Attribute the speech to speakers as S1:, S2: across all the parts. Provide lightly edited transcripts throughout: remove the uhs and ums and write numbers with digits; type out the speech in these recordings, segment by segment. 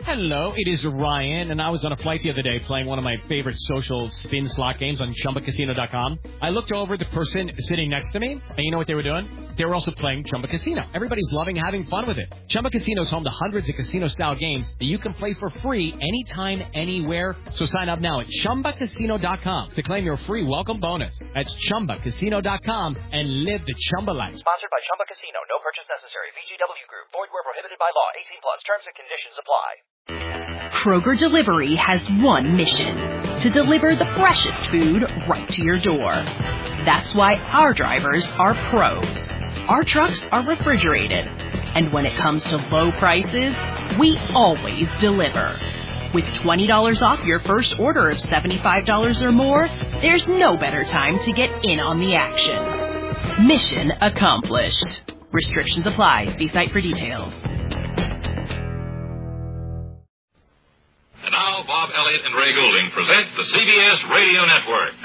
S1: Hello, it is Ryan, and I was on a flight the other day playing one of my favorite social spin slot games on ChumbaCasino.com. I looked over at the person sitting next to me, and you know what they were doing? They were also playing Chumba Casino. Everybody's loving having fun with it. Chumba Casino is home to hundreds of casino-style games that you can play for free anytime, anywhere. So sign up now at ChumbaCasino.com to claim your free welcome bonus. That's ChumbaCasino.com and live the Chumba life.
S2: Sponsored by Chumba Casino. No purchase necessary. VGW Group. Void where prohibited by law. 18+. Terms and conditions apply.
S3: Kroger Delivery has one mission: to deliver the freshest food right to your door. That's why our drivers are pros. Our trucks are refrigerated. And when it comes to low prices, we always deliver. With $20 off your first order of $75 or more, there's no better time to get in on the action. Mission accomplished. Restrictions apply. See site for details.
S4: And now, Bob Elliott and Ray Goulding present the CBS Radio Network.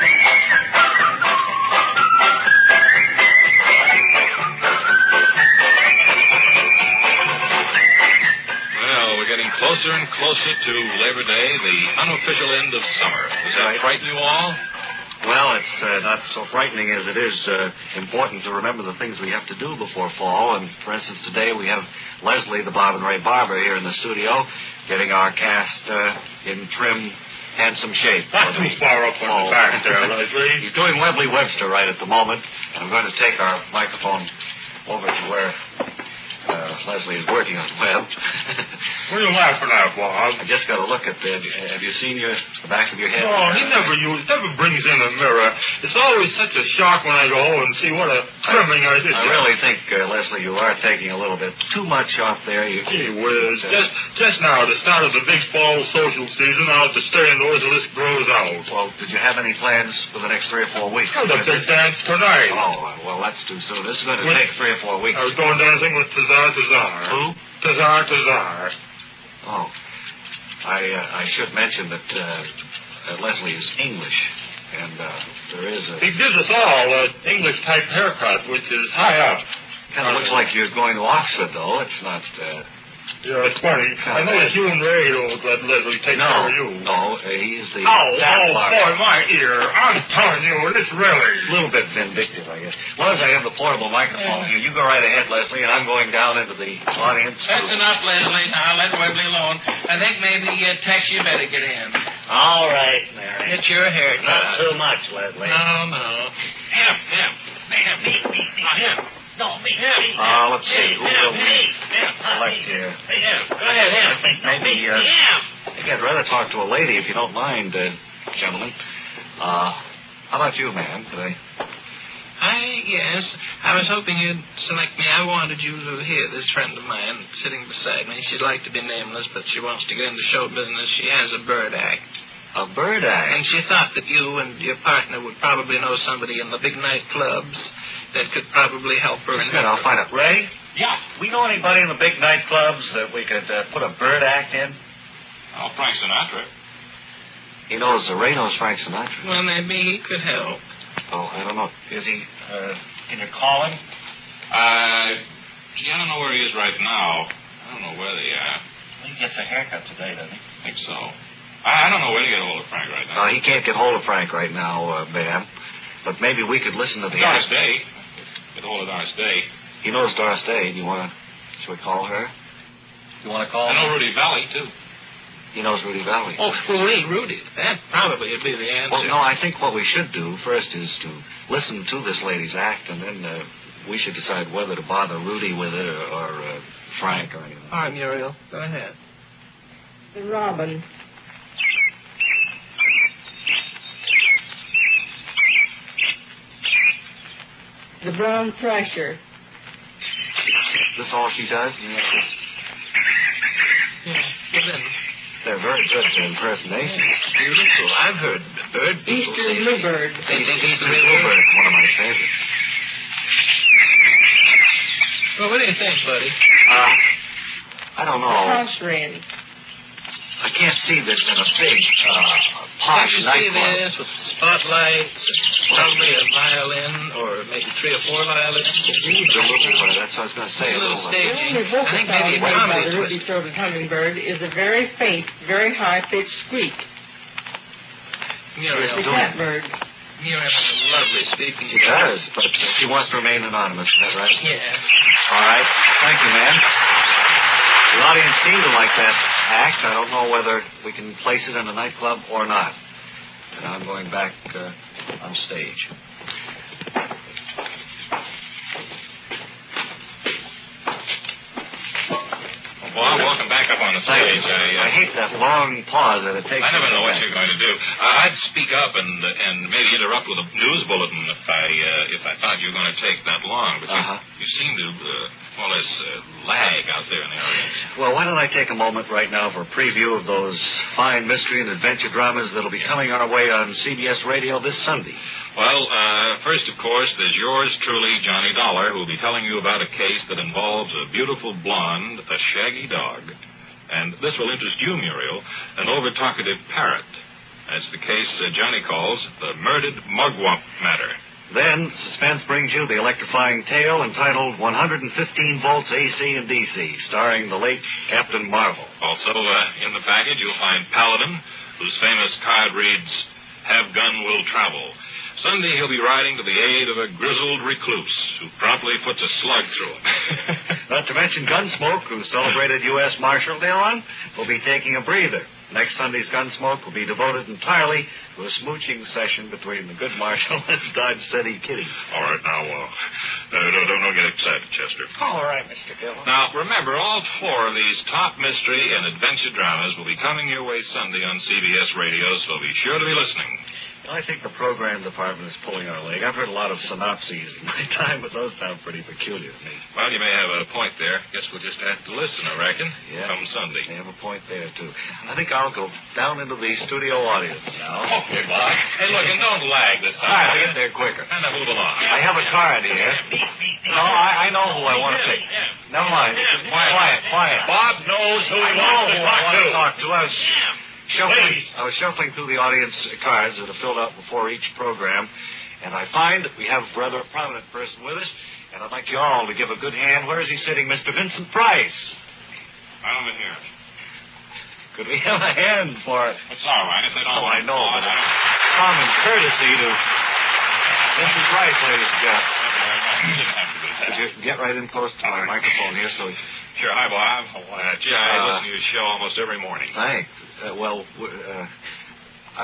S4: Well, we're getting closer and closer to Labor Day, the unofficial end of summer. Does that frighten you all?
S5: Well, it's not so frightening as it is important to remember the things we have to do before fall. And, for instance, today we have Leslie, the Bob and Ray barber, here in the studio, getting our cast in trim, handsome shape.
S6: Not too far up on the back there, Leslie.
S5: You're doing Webley Webster right at the moment. And I'm going to take our microphone over to where Leslie is working on the web.
S6: What are you laughing at, Bob?
S5: I just got to look at have you seen the back of your head?
S6: No, he never brings in a mirror. It's always such a shock when I go home and see what a trimming I did.
S5: I really think, Leslie, you are taking a little bit too much off there.
S6: Gee whiz. Just now, the start of the big fall social season, I'll have to stay indoors till this grows out.
S5: Well, did you have any plans for the next 3 or 4 weeks?
S6: Oh, the big dance tonight.
S5: Oh, well, that's too soon. This is going to take 3 or 4 weeks.
S6: I was going dancing with Tazar.
S5: Who?
S6: Tazar.
S5: Oh. I should mention that Leslie is English, and there is a...
S6: He gives us all an English-type haircut, which is high up.
S5: Kind of looks like you're going to Oxford, though. It's not...
S6: Yeah, it's funny. I know that you and Ray don't let Leslie take care of you.
S5: No, he's the...
S6: Oh, boy, my ear. I'm telling you, it's really...
S5: A little bit vindictive, I guess. As long as I have the portable microphone here, you go right ahead, Leslie, and I'm going down into the audience.
S7: That's enough, Leslie. Now, let Webley alone. I think maybe, Tex, you better get in.
S5: All right, Mary.
S7: Get your hair cut.
S5: Not too much, Leslie.
S7: No. Him. No, me.
S5: Let's see. Who will we select here?
S7: Go ahead, him.
S5: Maybe, I'd rather talk to a lady, if you don't mind, gentlemen. How about you, ma'am?
S7: Yes. I was hoping you'd select me. I wanted you to hear this friend of mine sitting beside me. She'd like to be nameless, but she wants to get into show business. She has a bird act.
S5: A bird act?
S7: And she thought that you and your partner would probably know somebody in the big night clubs that could probably help her.
S5: Good, I'll find out. Ray?
S7: Yeah.
S5: We know anybody in the big nightclubs that we could put a bird act in?
S4: Oh, Frank Sinatra.
S5: He knows, Ray knows Frank Sinatra.
S7: Well, maybe he could help.
S5: Oh, I don't know. Is he, can you call him?
S4: I don't know where he is right now. I don't know whether
S5: He gets a haircut today, doesn't he?
S4: I think so. I don't know where to get a hold of Frank right now.
S5: He can't get hold of Frank right now, ma'am. But maybe we could listen to the
S4: Doris Day. Get a hold of Doris Day.
S5: He knows Doris Day. Should we call her? You want to call her?
S4: I know Rudy Valley, too.
S5: He knows Rudy Valley.
S7: Oh, Rudy. That probably would be the answer.
S5: Well, no, I think what we should do first is to listen to this lady's act, and then we should decide whether to bother Rudy with it or Frank or anything.
S7: All right, Muriel. Go ahead.
S8: The Robin. The Brown Thrasher.
S5: Is this all she does?
S7: Yeah, give in.
S5: They're very good impersonations.
S7: Beautiful. I've heard bird people
S8: Eastern Bluebird.
S7: They think he's the
S5: Eastern Bluebird is one of my favorites.
S7: Well, what do you think, buddy?
S5: I don't know.
S8: House Wren.
S5: I can't see this in a big, posh
S7: Can't you see
S5: nightclub.
S7: this with spotlights, probably a violin or maybe 3 or 4 violins.
S5: That's what I was going to say.
S7: A little
S8: The
S7: staging.
S8: only vocal
S7: I think
S8: sound
S7: maybe a
S8: made by
S7: comedy
S8: the
S7: twist.
S8: ruby-throated hummingbird is a very faint, very high-pitched squeak.
S7: Muriel,
S8: The catbird.
S7: Muriel has a lovely speaking.
S5: She does, but she wants to remain anonymous. Is that right?
S7: Yes.
S5: All right. Thank you, man. The audience seemed to like that act. I don't know whether we can place it in a nightclub or not. And I'm going back on stage.
S4: Bob, welcome back up on the stage.
S5: I hate that long pause that it takes.
S4: I never know what you're going to do. I'd speak up and maybe interrupt with a news bulletin if I thought you were going to take that long. But you seem to more or less lag out there in the audience.
S5: Well, why don't I take a moment right now for a preview of those fine mystery and adventure dramas that'll be coming our way on CBS Radio this Sunday.
S4: Well, first, of course, there's yours truly, Johnny Dollar, who will be telling you about a case that involves a beautiful blonde, a shaggy dog, and this will interest you, Muriel, an over-talkative parrot. That's the case Johnny calls the murdered mugwump matter.
S5: Then, suspense brings you the electrifying tale entitled 115 Volts AC and DC, starring the late Captain Marvel.
S4: Also, in the package, you'll find Paladin, whose famous card reads, "Have gun will travel." Sunday, he'll be riding to the aid of a grizzled recluse who promptly puts a slug through him.
S5: Not to mention Gunsmoke, who celebrated U.S. Marshal Day on, will be taking a breather. Next Sunday's Gunsmoke will be devoted entirely to a smooching session between the good Marshal and Dodge City Kitty.
S4: All right, now, don't get excited, Chester.
S7: All right, Mr. Dillon.
S4: Now, remember, all 4 of these top mystery and adventure dramas will be coming your way Sunday on CBS Radio, so be sure to be listening.
S5: I think the program department is pulling our leg. I've heard a lot of synopses in my time, but those sound pretty peculiar to me.
S4: Well, you may have a point there. Guess we'll just have to listen, I reckon, come Sunday.
S5: They have a point there, too. I think I'll go down into the studio audience now.
S4: Okay, Bob. Hey, look, and don't lag this time.
S5: All right, I'll get there quicker.
S4: Kind of move along.
S5: I have a card here. No, I know who I want to pick. Never mind. Quiet.
S6: Bob knows who he wants to talk to.
S5: I was shuffling through the audience cards that are filled out before each program, and I find that we have a rather prominent person with us, and I'd like you all to give a good hand. Where is he sitting? Mr. Vincent Price.
S4: I don't hear.
S5: Could we have a hand for it?
S4: It's all right if they don't.
S5: Oh, I know, but it's common courtesy to Vincent Price, ladies and gentlemen. Could you get right in close to my microphone here so...
S4: Sure. Hi, Bob. I listen to your show almost every morning.
S5: Thanks. I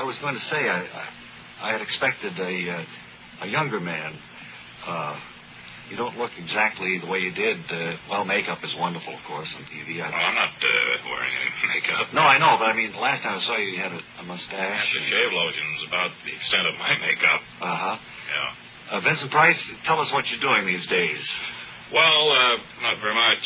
S5: was going to say I had expected a younger man. You don't look exactly the way you did. Makeup is wonderful, of course, on TV.
S4: I'm not wearing any makeup.
S5: No, I know, but I mean, the last time I saw you, you had a mustache.
S4: The shave lotion's about the extent of my makeup.
S5: Yeah. Vincent Price, tell us what you're doing these days.
S4: Well, not very much.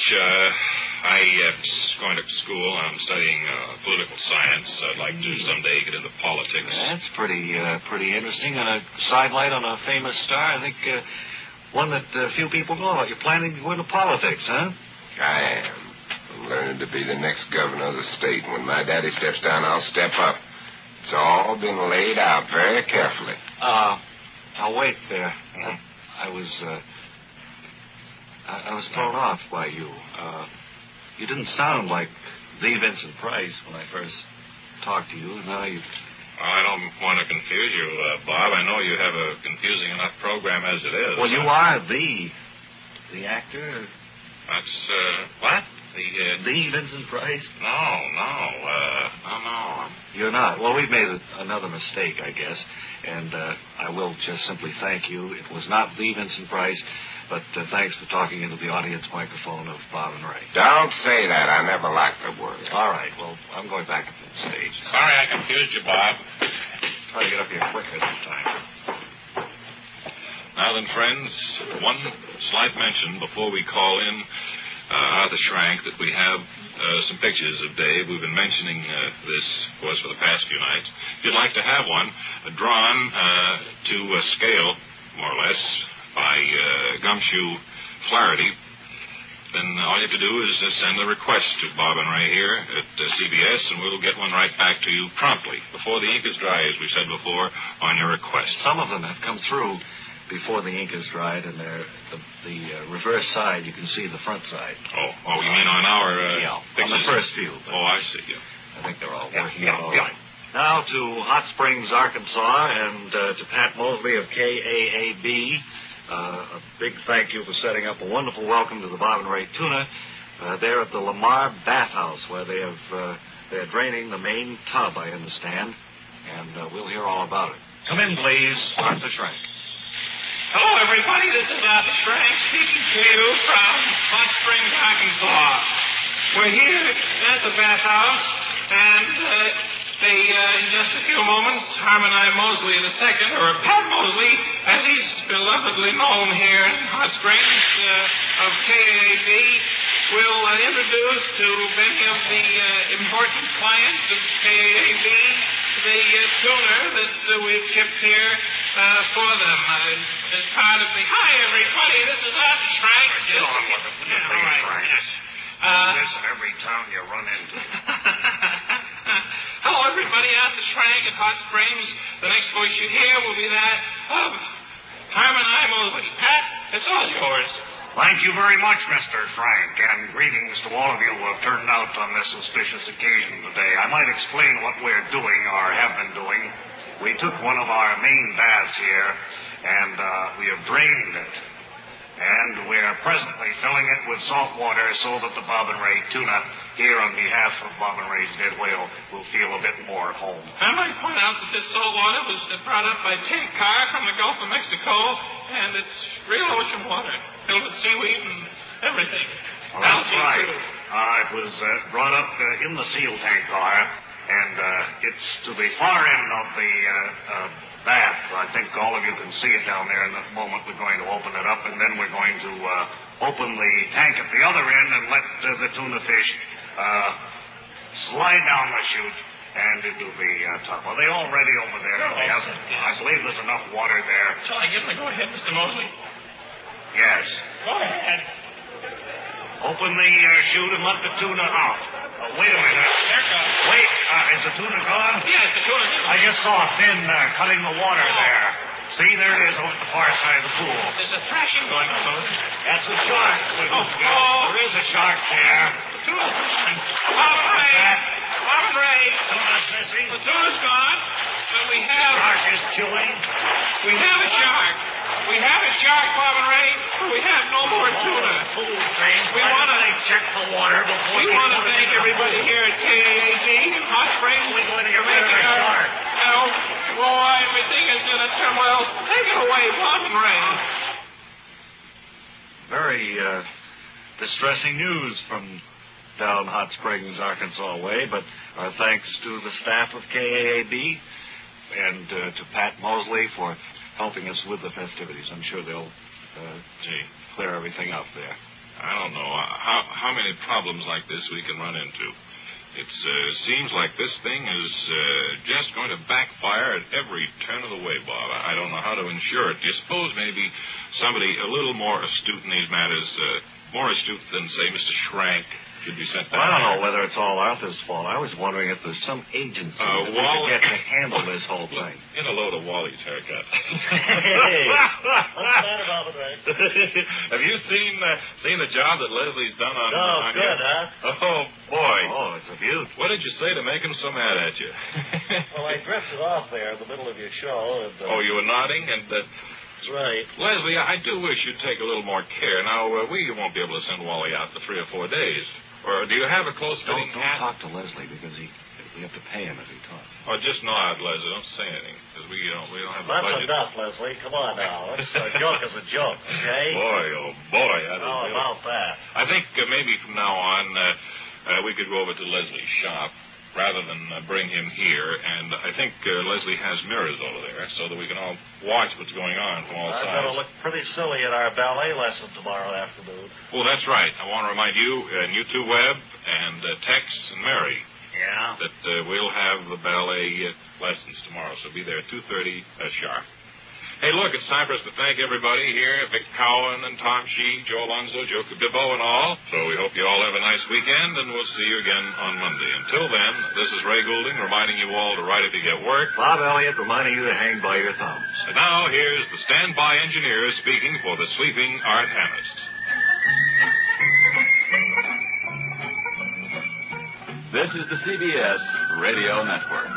S4: I'm going to school. I'm studying political science. I'd like to someday get into politics.
S5: That's pretty interesting. And a sidelight on a famous star. I think one that few people know about. You're planning to go into politics, huh?
S9: I am. I'm learning to be the next governor of the state. When my daddy steps down, I'll step up. It's all been laid out very carefully.
S5: I'll wait there. I was thrown off by you. You didn't sound like the Vincent Price when I first talked to you. Now you...
S4: Well, I don't want to confuse you, Bob. I know you have a confusing enough program as it is.
S5: Well, you are the actor.
S4: That's, what?
S5: The Vincent Price?
S4: No.
S5: You're not. Well, we've made another mistake, I guess. And I will just simply thank you. It was not the Vincent Price, but thanks for talking into the audience microphone of Bob and Ray.
S9: Don't say that. I never liked the word.
S5: All right. Well, I'm going back to the stage.
S4: Sorry I confused you, Bob.
S5: Try to get up here quicker this time.
S4: Now then, friends, one slight mention before we call in Arthur Schrank that we have some pictures of Dave. We've been mentioning this, of course, for the past few nights. If you'd like to have one drawn to scale, more or less, by Gumshoe Flaherty, then all you have to do is send a request to Bob and Ray here at CBS, and we'll get one right back to you promptly, before the ink is dry, as we said before, on your request.
S5: Some of them have come through before the ink is dried, and the reverse side, you can see the front side.
S4: Oh, you mean on our...
S5: on the first few.
S4: I see, yeah.
S5: I think they're all working out all right. Now to Hot Springs, Arkansas, and to Pat Mosley of KAAB. A big thank you for setting up a wonderful welcome to the Bob and Ray Tuna. They're at the Lamar Bathhouse, where they're draining the main tub, I understand, and we'll hear all about it. Come in, please, Arthur Schrank.
S7: Hello, everybody. This is Arthur Schrank speaking to you from Hot Springs, Arkansas. We're here at the bathhouse, and in just a few moments, Harmonize Mosley II, or Pat Mosley, as he's belovedly known here in Hot Springs, of KAB, will introduce to many of the important clients of KAB the tuner that we've kept here for them. As part of the... Hi, everybody. This is Arthur Schrank.
S5: Get on with it.
S7: All right. Yes.
S5: This in every town you run into.
S7: Hello, everybody. Arthur Schrank at Hot Springs. The next voice you hear will be that of Harmonize Mosley. Pat, it's all yours.
S5: Thank you very much, Mr. Frank, and greetings to all of you who have turned out on this auspicious occasion today. I might explain what we're doing, or have been doing. We took one of our main baths here, and we have drained it. And we're presently filling it with salt water so that the Bob and Ray Tuna here on behalf of Bob and Ray's Dead Whale will feel a bit more at home.
S7: I might point out that this salt water was brought up by tank car from the Gulf of Mexico, and it's real ocean water, filled with seaweed and everything.
S5: Well, that's right. It was brought up in the seal tank car, and it's to the far end of the bath. I think all of you can see it down there in this moment. We're going to open it up, and then we're going to open the tank at the other end and let the tuna fish slide down the chute and into the tub. Are they all ready over there?
S7: Yes.
S5: I believe there's enough water there.
S7: Shall I give them a go-ahead, Mr. Mosley?
S5: Yes.
S7: Go ahead.
S5: Open the chute and let the tuna out. Wait a minute.
S7: There goes.
S5: Wait, is the tuna gone?
S7: Yes, the tuna's gone.
S5: I just saw a fin cutting the water there. See, there it is over the far side of the pool.
S7: There's a thrashing going on, Mosley.
S5: That's a shark. There is a shark there.
S7: The tuna's gone. Bob and Ray.
S5: Tuna's missing.
S7: The tuna's gone. But we have...
S5: Shark is chewing.
S7: We have a shark. We have a shark, Bob and Ray, but we have no more tuna.
S5: We want to check the water before
S7: we want to thank everybody here at KAAG in Hot Springs.
S5: We're going to get rid of the shark.
S7: Boy, everything is going to turn well. Take it away, Bob and Ray.
S5: Very distressing news from down Hot Springs, Arkansas way, but our thanks to the staff of KAAB and to Pat Mosley for helping us with the festivities. I'm sure they'll clear everything up there.
S4: I don't know how many problems like this we can run into. It seems like this thing is just going to backfire at every turn of the way, Bob. I don't know how to ensure it. Do you suppose maybe somebody a little more astute in these matters, more astute than, say, Mr. Schrank, should be sent down?
S5: I don't know whether it's all Arthur's fault. I was wondering if there's some agency that we could get to handle this whole thing.
S4: In a load of Wally's haircut.
S5: Hey, what's the matter, Bob and Ray?
S4: Have you seen the job that Leslie's done on...
S5: No, it's good, huh?
S4: Oh, boy.
S5: Oh, it's a beaut.
S4: What did you say to make him so mad at you?
S5: Well, I drifted off there in the middle of your show. And,
S4: you were nodding and...
S5: That's right.
S4: Leslie, I do wish you'd take a little more care. Now, we won't be able to send Wally out for 3 or 4 days. Or do you have a close-fitting hat?
S5: Don't talk to Leslie because we have to pay him if he talks.
S4: Oh, just nod, Leslie. Don't say anything because we don't have a budget.
S5: That's enough, Leslie. Come on now. A joke is a joke, okay?
S4: Boy, oh boy.
S5: How about that?
S4: I think maybe from now on we could go over to Leslie's shop rather than bring him here. And I think Leslie has mirrors over there so that we can all watch what's going on from all sides.
S5: I'm going to look pretty silly at our ballet lesson tomorrow afternoon.
S4: Well, that's right. I want to remind you, and you too, Webb, and Tex and Mary, that we'll have the ballet lessons tomorrow. So be there at 2:30 sharp. Hey, look, it's time for us to thank everybody here, Vic Cowan and Tom Shee, Joe Alonzo, Joe Cabibbo, and all. So we hope you all have a nice weekend, and we'll see you again on Monday. Until then, this is Ray Goulding reminding you all to write if you get work.
S5: Bob Elliott reminding you to hang by your thumbs.
S4: And now, here's the standby engineer speaking for the sleeping art hamist.
S10: This is the CBS Radio Network.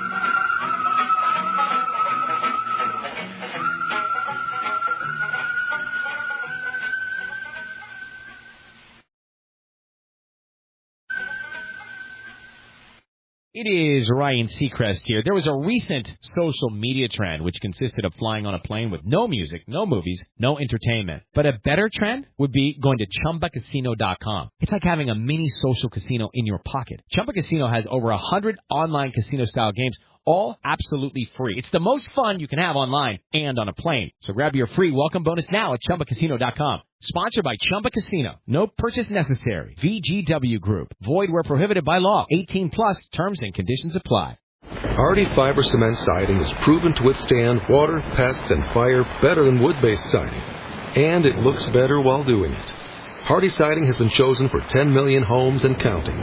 S1: It is Ryan Seacrest here. There was a recent social media trend which consisted of flying on a plane with no music, no movies, no entertainment. But a better trend would be going to ChumbaCasino.com. It's like having a mini social casino in your pocket. Chumba Casino has over 100 online casino-style games, all absolutely free. It's the most fun you can have online and on a plane. So grab your free welcome bonus now at ChumbaCasino.com. Sponsored by Chumba Casino. No purchase necessary. VGW Group. Void where prohibited by law. 18 plus. Terms and conditions apply.
S11: Hardy Fiber Cement Siding is proven to withstand water, pests, and fire better than wood-based siding. And it looks better while doing it. Hardy Siding has been chosen for 10 million homes and counting.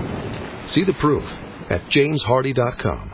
S11: See the proof at jameshardy.com.